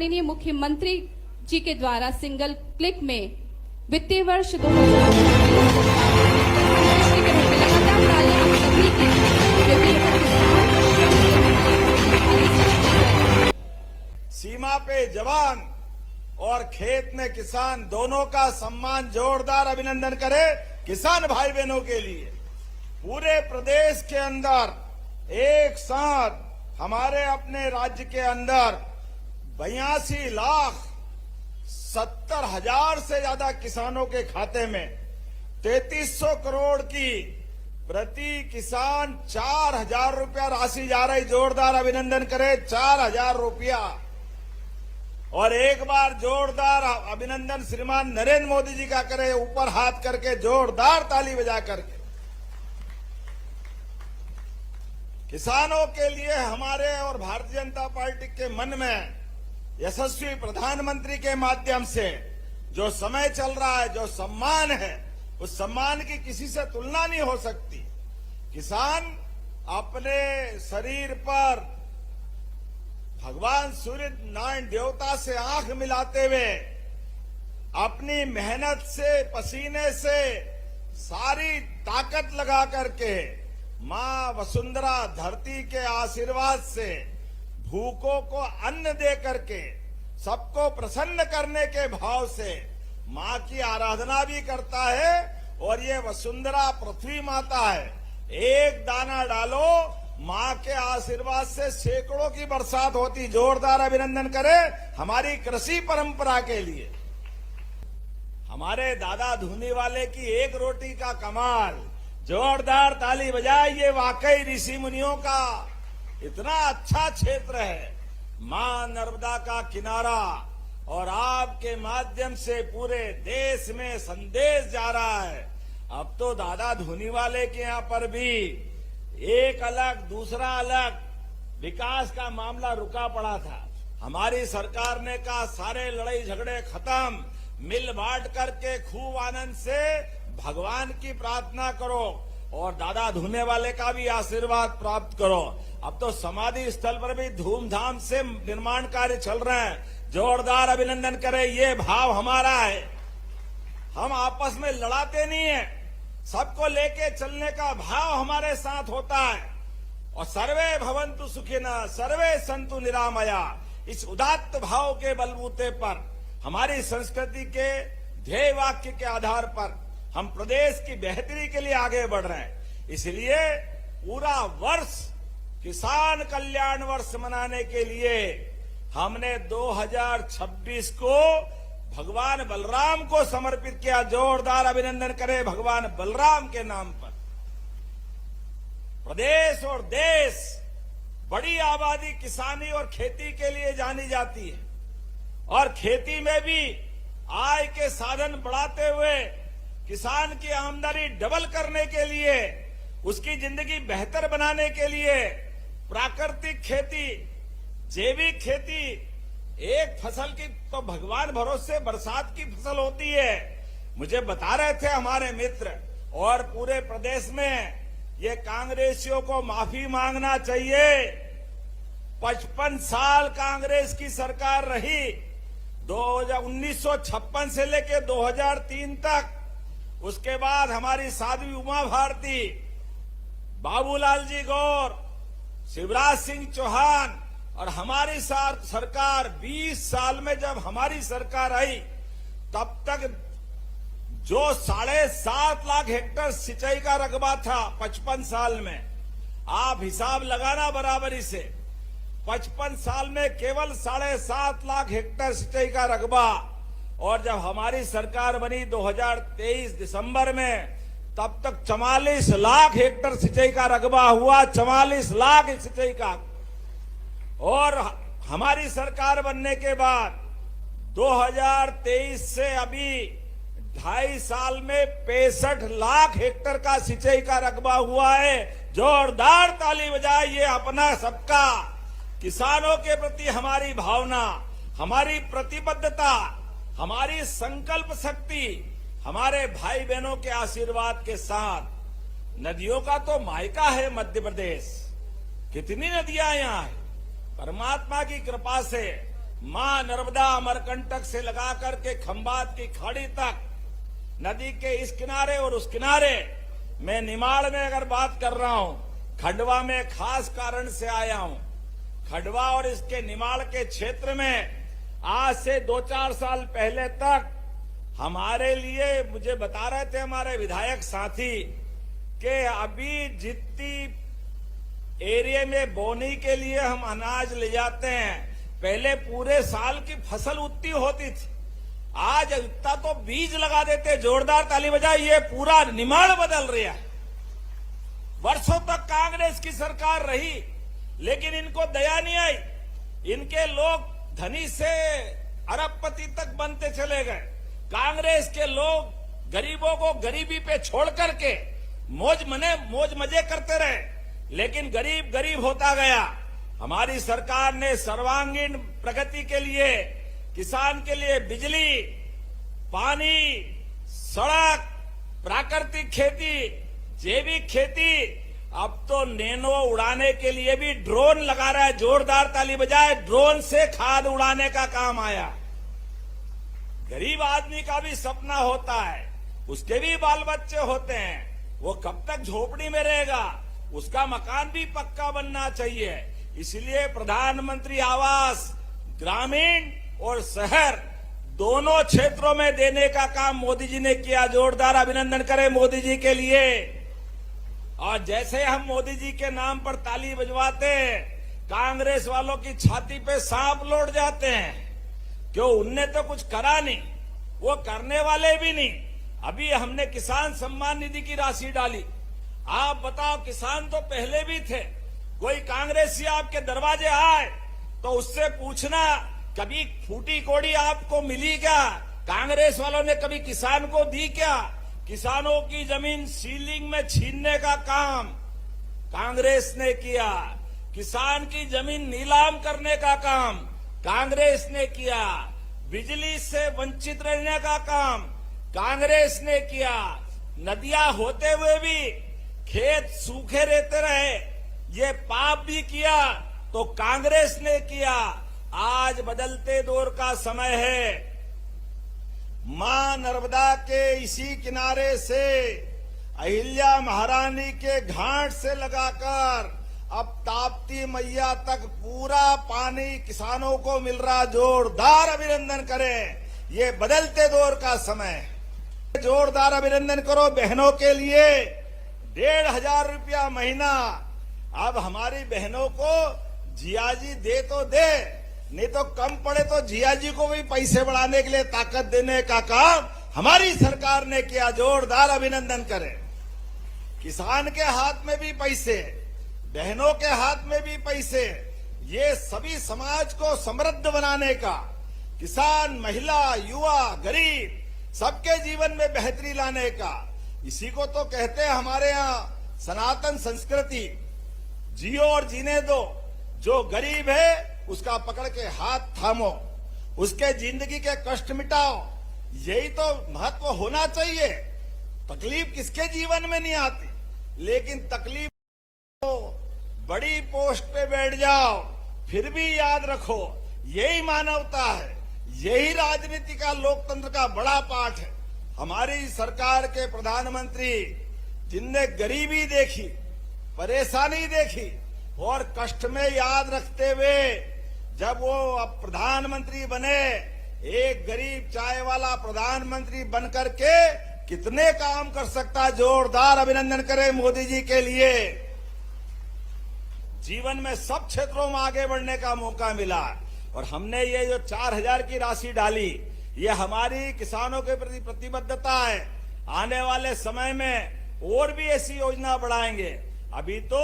माननीय मुख्यमंत्री जी के द्वारा सिंगल क्लिक में वित्तीय वर्ष 2020 सीमा पे जवान और खेत में किसान दोनों का सम्मान जोरदार अभिनंदन करे किसान भाई बहनों के लिए। पूरे प्रदेश के अंदर एक साथ हमारे अपने राज्य के अंदर 82,70,000 से ज्यादा किसानों के खाते में 3300 करोड़ की प्रति किसान 4,000 रुपया राशि जा रही। जोरदार अभिनंदन करें 4,000 रुपया। और एक बार जोरदार अभिनंदन श्रीमान नरेंद्र मोदी जी का करें, ऊपर हाथ करके जोरदार ताली बजा करके। किसानों के लिए हमारे और भारतीय जनता पार्टी के मन में यशस्वी प्रधानमंत्री के माध्यम से जो समय चल रहा है, जो सम्मान है, उस सम्मान की किसी से तुलना नहीं हो सकती। किसान अपने शरीर पर भगवान सूर्य नारायण देवता से आंख मिलाते हुए अपनी मेहनत से, पसीने से, सारी ताकत लगा करके मां वसुंधरा धरती के आशीर्वाद से भूखों को अन्न दे करके सबको प्रसन्न करने के भाव से मां की आराधना भी करता है। और ये वसुंधरा पृथ्वी माता है, एक दाना डालो मां के आशीर्वाद से सैकड़ों की बरसात होती। जोरदार अभिनंदन करें हमारी कृषि परंपरा के लिए। हमारे दादा धूनी वाले की एक रोटी का कमाल। जोरदार ताली बजाइए। वाकई ऋषि मुनियों का इतना अच्छा क्षेत्र है, मां नर्मदा का किनारा। और आपके माध्यम से पूरे देश में संदेश जा रहा है। अब तो दादा धूनी वाले के यहाँ पर भी एक अलग दूसरा अलग विकास का मामला रुका पड़ा था। हमारी सरकार ने कहा सारे लड़ाई झगड़े खत्म, मिल बांट करके खूब आनंद से भगवान की प्रार्थना करो और दादा धूने वाले का भी आशीर्वाद प्राप्त करो। अब तो समाधि स्थल पर भी धूमधाम से निर्माण कार्य चल रहे हैं। जोरदार अभिनंदन करें। ये भाव हमारा है, हम आपस में लड़ाते नहीं है, सबको लेके चलने का भाव हमारे साथ होता है। और सर्वे भवन्तु सुखिनः सर्वे सन्तु निरामया, इस उदात्त भाव के बलबूते पर हमारी संस्कृति के ध्येय वाक्य के आधार पर हम प्रदेश की बेहतरी के लिए आगे बढ़ रहे हैं। इसलिए पूरा वर्ष किसान कल्याण वर्ष मनाने के लिए हमने 2026 को भगवान बलराम को समर्पित किया। जोरदार अभिनंदन करें भगवान बलराम के नाम पर। प्रदेश और देश बड़ी आबादी किसानी और खेती के लिए जानी जाती है। और खेती में भी आय के साधन बढ़ाते हुए किसान की आमदनी डबल करने के लिए, उसकी जिंदगी बेहतर बनाने के लिए प्राकृतिक खेती, जैविक खेती, एक फसल की तो भगवान भरोसे बरसात की फसल होती है। मुझे बता रहे थे हमारे मित्र। और पूरे प्रदेश में ये कांग्रेसियों को माफी मांगना चाहिए। 55 साल कांग्रेस की सरकार रही, 1956 से लेकर 2003 तक। उसके बाद हमारी साध्वी उमा भारती, बाबूलाल जी गौर, शिवराज सिंह चौहान और हमारी सरकार 20 साल में जब हमारी सरकार आई तब तक जो 7.5 लाख हेक्टेयर सिंचाई का रकबा था 55 साल में, आप हिसाब लगाना बराबरी से, 55 साल में केवल 7.5 लाख हेक्टेयर सिंचाई का रकबा। और जब हमारी सरकार बनी 2023 दिसंबर में, तब तक 44 लाख हेक्टेयर सिंचाई का रकबा हुआ। 44 लाख सिंचाई का। और हमारी सरकार बनने के बाद 2023 से अभी 2.5 साल में 65 लाख हेक्टेयर का सिंचाई का रकबा हुआ है। जोरदार ताली बजाइए। अपना सबका किसानों के प्रति हमारी भावना, हमारी प्रतिबद्धता, हमारी संकल्प शक्ति, हमारे भाई बहनों के आशीर्वाद के साथ। नदियों का तो मायका है मध्य प्रदेश, कितनी नदियां यहां है। परमात्मा की कृपा से मां नर्मदा अमरकंटक से लगा करके खंबात की खाड़ी तक, नदी के इस किनारे और उस किनारे, मैं निमाड़ में अगर बात कर रहा हूं, खंडवा में खास कारण से आया हूं। खंडवा और इसके निमाड़ के क्षेत्र में आज से 2-4 साल पहले तक हमारे लिए, मुझे बता रहे थे हमारे विधायक साथी, कि अभी जितनी एरिया में बोनी के लिए हम अनाज ले जाते हैं, पहले पूरे साल की फसल उतनी होती थी, आज इतना तो बीज लगा देते। जोरदार ताली बजाए, ये पूरा निमाड़ बदल रहा है। वर्षों तक कांग्रेस की सरकार रही, लेकिन इनको दया नहीं आई। इनके लोग धनी से अरबपति तक बनते चले गए। कांग्रेस के लोग गरीबों को गरीबी पे छोड़ करके मौज मजे करते रहे, लेकिन गरीब गरीब होता गया। हमारी सरकार ने सर्वांगीण प्रगति के लिए, किसान के लिए बिजली, पानी, सड़क, प्राकृतिक खेती, जैविक खेती, अब तो नैनो उड़ाने के लिए भी ड्रोन लगा रहा है। जोरदार ताली बजाए, ड्रोन से खाद उड़ाने का काम आया। गरीब आदमी का भी सपना होता है, उसके भी बाल बच्चे होते हैं, वो कब तक झोपड़ी में रहेगा, उसका मकान भी पक्का बनना चाहिए। इसलिए प्रधानमंत्री आवास ग्रामीण और शहर दोनों क्षेत्रों में देने का काम मोदी जी ने किया। जोरदार अभिनंदन करें मोदी जी के लिए। और जैसे हम मोदी जी के नाम पर ताली बजवाते, कांग्रेस वालों की छाती पे सांप लौट जाते हैं। क्यों? उनने तो कुछ करा नहीं, वो करने वाले भी नहीं। अभी हमने किसान सम्मान निधि की राशि डाली। आप बताओ, किसान तो पहले भी थे। कोई कांग्रेसी आपके दरवाजे आए तो उससे पूछना, कभी फूटी कोड़ी आपको मिली क्या? कांग्रेस वालों ने कभी किसान को दी क्या? किसानों की जमीन सीलिंग में छीनने का काम कांग्रेस ने किया। किसान की जमीन नीलाम करने का काम कांग्रेस ने किया। बिजली से वंचित रहने का काम कांग्रेस ने किया। नदियां होते हुए भी खेत सूखे रहते रहे, ये पाप भी किया तो कांग्रेस ने किया। आज बदलते दौर का समय है। मां नर्मदा के इसी किनारे से, अहिल्या महारानी के घाट से लगाकर अब ताप्ती मैया तक पूरा पानी किसानों को मिल रहा। जोरदार अभिनंदन करें, ये बदलते दौर का समय है। जोरदार अभिनंदन करो बहनों के लिए। 1,500 रुपया महीना अब हमारी बहनों को जियाजी दे तो दे, नहीं तो कम पड़े तो जियाजी को भी पैसे बढ़ाने के लिए ताकत देने का काम हमारी सरकार ने किया। जोरदार अभिनंदन करें। किसान के हाथ में भी पैसे, बहनों के हाथ में भी पैसे, ये सभी समाज को समृद्ध बनाने का, किसान, महिला, युवा, गरीब सबके जीवन में बेहतरी लाने का, इसी को तो कहते हैं हमारे यहाँ सनातन संस्कृति। जियो और जीने दो। जो गरीब है उसका पकड़ के हाथ थामो, उसके जिंदगी के कष्ट मिटाओ, यही तो महत्व होना चाहिए। तकलीफ किसके जीवन में नहीं आती, लेकिन तकलीफ हो, बड़ी पोस्ट पे बैठ जाओ, फिर भी याद रखो यही मानवता है, यही राजनीति का, लोकतंत्र का बड़ा पाठ है। हमारी सरकार के प्रधानमंत्री जिनने गरीबी देखी, परेशानी देखी और कष्ट में याद रखते हुए जब वो अब प्रधानमंत्री बने, एक गरीब चाय वाला प्रधानमंत्री बनकर के कितने काम कर सकता है। जोरदार अभिनंदन करें मोदी जी के लिए। जीवन में सब क्षेत्रों में आगे बढ़ने का मौका मिला और हमने ये जो 4,000 की राशि डाली, ये हमारी किसानों के प्रति प्रतिबद्धता है। आने वाले समय में और भी ऐसी योजना बढ़ाएंगे। अभी तो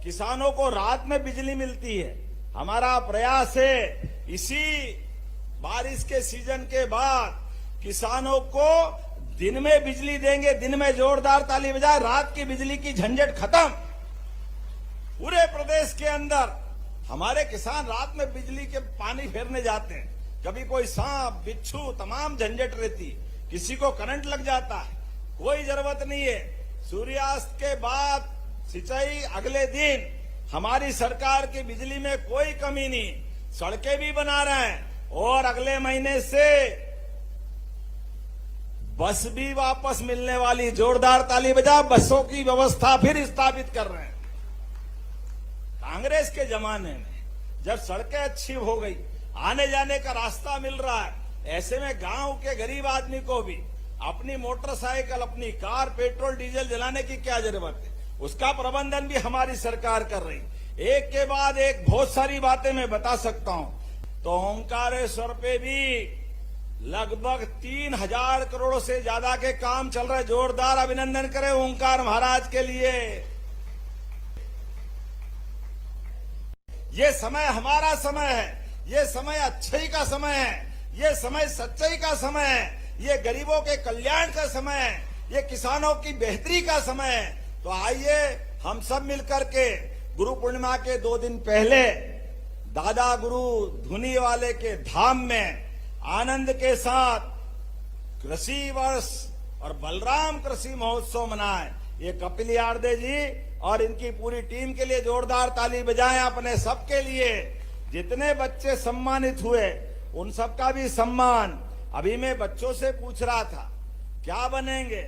किसानों को रात में बिजली मिलती है। हमारा प्रयास है इसी बारिश के सीजन के बाद किसानों को दिन में बिजली देंगे। दिन में जोरदार ताली बजाए, रात की बिजली की झंझट खत्म। पूरे प्रदेश के अंदर हमारे किसान रात में बिजली के पानी फेरने जाते हैं। कभी कोई सांप, बिच्छू, तमाम झंझट रहती, किसी को करंट लग जाता है, कोई जरूरत नहीं है। सूर्यास्त के बाद सिंचाई अगले दिन। हमारी सरकार की बिजली में कोई कमी नहीं। सड़कें भी बना रहे हैं, और अगले महीने से बस भी वापस मिलने वाली। जोरदार ताली बजा। बसों की व्यवस्था फिर स्थापित कर रहे हैं। कांग्रेस के जमाने में जब सड़कें अच्छी हो गई, आने जाने का रास्ता मिल रहा है, ऐसे में गांव के गरीब आदमी को भी अपनी मोटरसाइकिल, अपनी कार, पेट्रोल डीजल जलाने की क्या जरूरत है, उसका प्रबंधन भी हमारी सरकार कर रही। एक के बाद एक बहुत सारी बातें मैं बता सकता हूं। तो ओंकारेश्वर पे भी लगभग 3,000 करोड़ से ज्यादा के काम चल रहे। जोरदार अभिनंदन करें ओंकार महाराज के लिए। ये समय हमारा समय है, ये समय अच्छाई का समय है, ये समय सच्चाई का समय है, ये गरीबों के कल्याण का समय है, ये किसानों की बेहतरी का समय है। तो आइए हम सब मिलकर के गुरु पूर्णिमा के 2 दिन पहले दादा गुरु धुनी वाले के धाम में आनंद के साथ कृषि वर्ष और बलराम कृषि महोत्सव मनाएं। ये कपिल यादव जी और इनकी पूरी टीम के लिए जोरदार ताली बजाएं। अपने सबके लिए जितने बच्चे सम्मानित हुए उन सबका भी सम्मान। अभी मैं बच्चों से पूछ रहा था, क्या बनेंगे,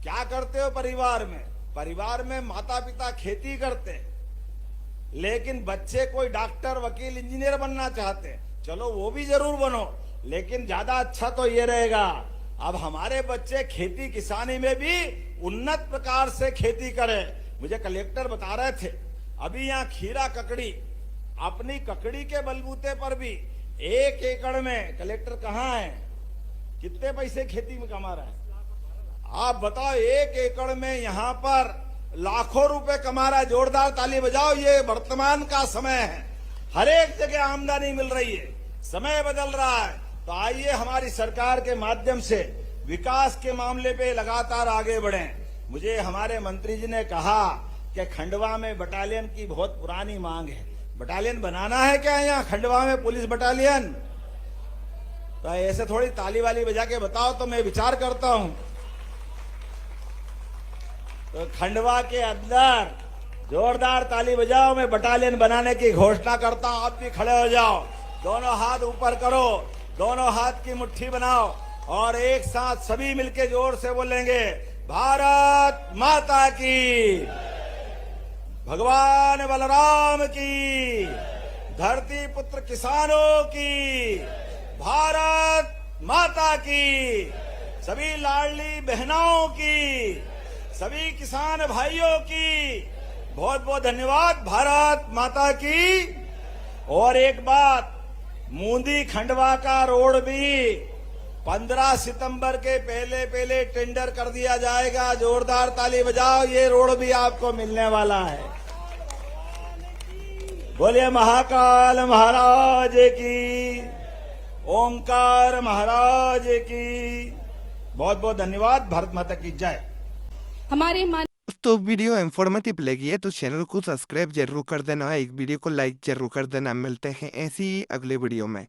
क्या करते हो परिवार में? परिवार में माता पिता खेती करते हैं, लेकिन बच्चे कोई डॉक्टर, वकील, इंजीनियर बनना चाहते हैं। चलो वो भी जरूर बनो, लेकिन ज्यादा अच्छा तो ये रहेगा अब हमारे बच्चे खेती किसानी में भी उन्नत प्रकार से खेती करें। मुझे कलेक्टर बता रहे थे, अभी यहाँ खीरा ककड़ी, अपनी ककड़ी के बलबूते पर भी 1 एकड़ में, कलेक्टर कहाँ है, कितने पैसे खेती में कमा रहा है आप बताओ? 1 एकड़ में यहाँ पर लाखों रुपए कमा रहा है। जोरदार ताली बजाओ। ये वर्तमान का समय है, हर एक जगह आमदनी मिल रही है, समय बदल रहा है। तो आइए हमारी सरकार के माध्यम से विकास के मामले पे लगातार आगे बढ़ें। मुझे हमारे मंत्री जी ने कहा कि खंडवा में बटालियन की बहुत पुरानी मांग है। बटालियन बनाना है क्या यहाँ खंडवा में, पुलिस बटालियन? तो ऐसे थोड़ी ताली वाली बजा के बताओ तो मैं विचार करता हूं। तो खंडवा के अंदर जोरदार ताली बजाओ। मैं बटालियन बनाने की घोषणा करता हूं। आप भी खड़े हो जाओ, दोनों हाथ ऊपर करो, दोनों हाथ की मुट्ठी बनाओ और एक साथ सभी मिलके जोर से बोलेंगे, भारत माता की, भगवान बलराम की, धरती पुत्र किसानों की, भारत माता की, सभी लाडली बहनों की, सभी किसान भाइयों की बहुत बहुत धन्यवाद। भारत माता की। और एक बात, मूंदी खंडवा का रोड भी 15 सितंबर के पहले टेंडर कर दिया जाएगा। जोरदार ताली बजाओ। ये रोड भी आपको मिलने वाला है। बोलिए महाकाल महाराज की, ओंकार महाराज की। बहुत बहुत धन्यवाद। भारत माता की जय। हमारे तो वीडियो इंफॉर्मेटिव लगी है तो चैनल को सब्सक्राइब जरूर कर देना, एक वीडियो को लाइक जरूर कर देना। मिलते हैं ऐसी ही अगले वीडियो में।